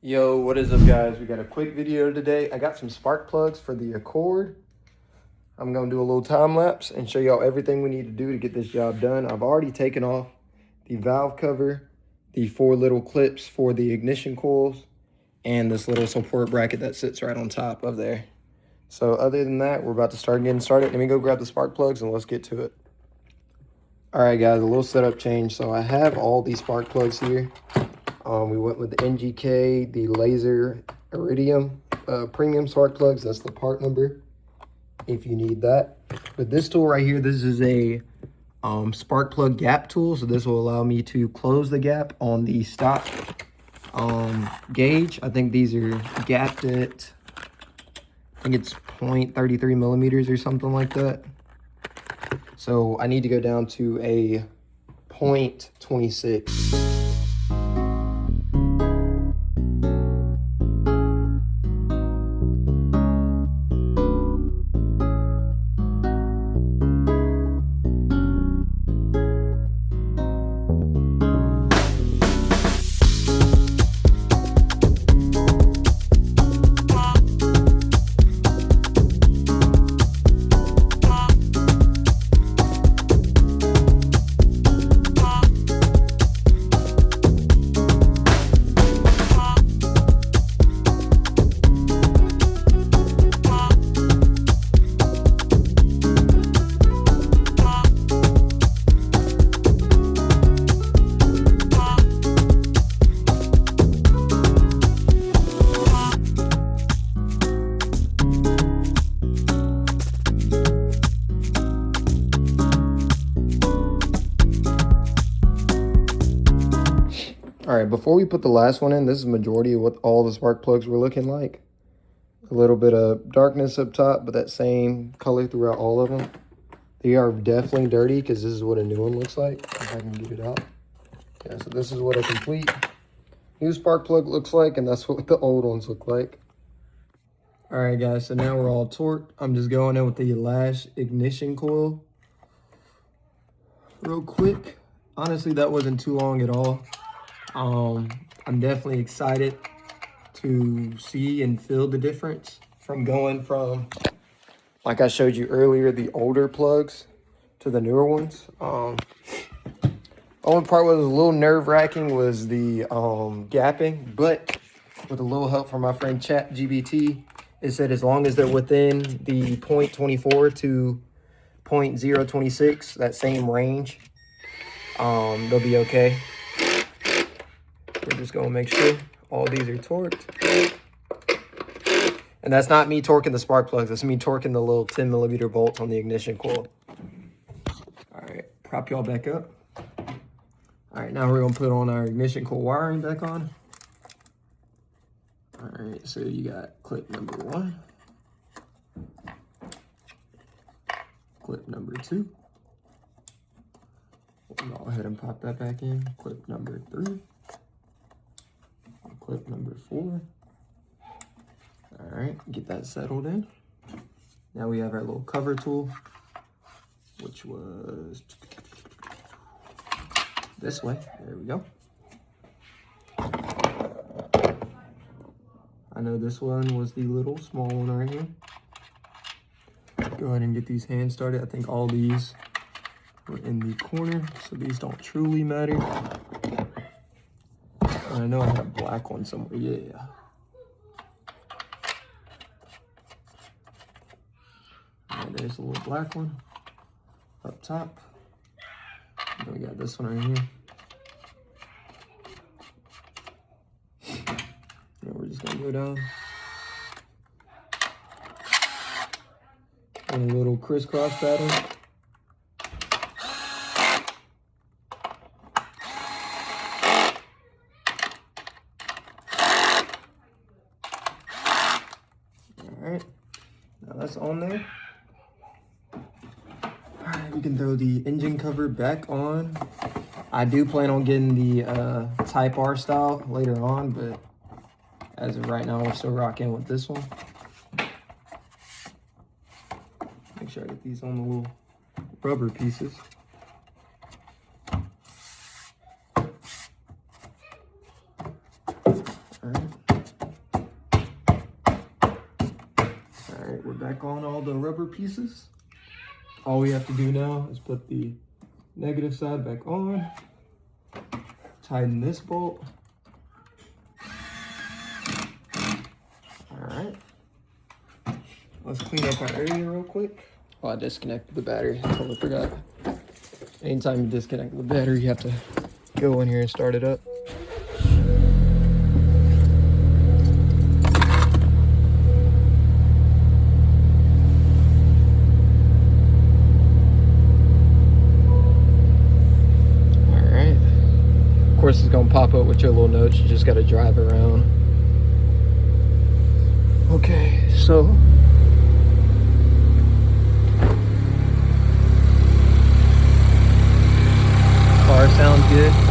Yo, what is up guys? We got a quick video today. I got some spark plugs for the Accord. I'm gonna do a little time lapse and show y'all everything we need to do to get this job done. I've already taken off the valve cover, the 4 little clips for the ignition coils, and this little support bracket that sits right on top of there. So other than that, we're about to start getting started. Let me go grab the spark plugs and let's get to it. All right guys, a little setup change. So I have all these spark plugs here. We went with the NGK, the Laser Iridium premium spark plugs. That's the part number if you need that. But this tool right here, this is a spark plug gap tool. So this will allow me to close the gap on the stock gauge. I think these are gapped at, I think it's 0.33 millimeters or something like that. So I need to go down to a 0.26. All right, before we put the last one in, this is the majority of what all the spark plugs were looking like. A little bit of darkness up top, but that same color throughout all of them. They are definitely dirty because this is what a new one looks like. If I can get it out. Yeah, so this is what a complete new spark plug looks like, and that's what the old ones look like. All right, guys, so now we're all torqued. I'm just going in with the last ignition coil real quick. Honestly, that wasn't too long at all. I'm definitely excited to see and feel the difference from going from, like I showed you earlier, the older plugs to the newer ones. Only part was a little nerve-wracking was the gapping, but with a little help from my friend ChatGPT, it said as long as they're within the 0.24 to 0.026, that same range, they'll be okay. We're just gonna make sure all these are torqued. And that's not me torquing the spark plugs, that's me torquing the little 10mm bolts on the ignition coil. All right, prop y'all back up. All right, now we're gonna put on our ignition coil wiring back on. All right, so you got clip number 1. Clip number 2. We'll go ahead and pop that back in. Clip number 3. Clip number 4. All right, get that settled in. Now we have our little cover tool, which was this way. There we go. I know this one was the little small one right here. Go ahead and get these hands started. I think all these were in the corner, so these don't truly matter. I know I had a black one somewhere, yeah. All right, there's a little black one up top. And we got this one right here. And we're just gonna go down. And a little crisscross pattern. Alright, now that's on there. Alright, we can throw the engine cover back on. I do plan on getting the Type R style later on, but as of right now, we're still rocking with this one. Make sure I get these on the little rubber pieces. Alright. back on all the rubber pieces. All we have to do now is put the negative side back on, tighten this bolt. All right, let's clean up our area real quick. Oh, I disconnected the battery, I totally forgot. Anytime you disconnect the battery, you have to go in here and start it up. Of course, it's gonna pop up with your little notes. You just gotta drive around. Okay, so car sounds good.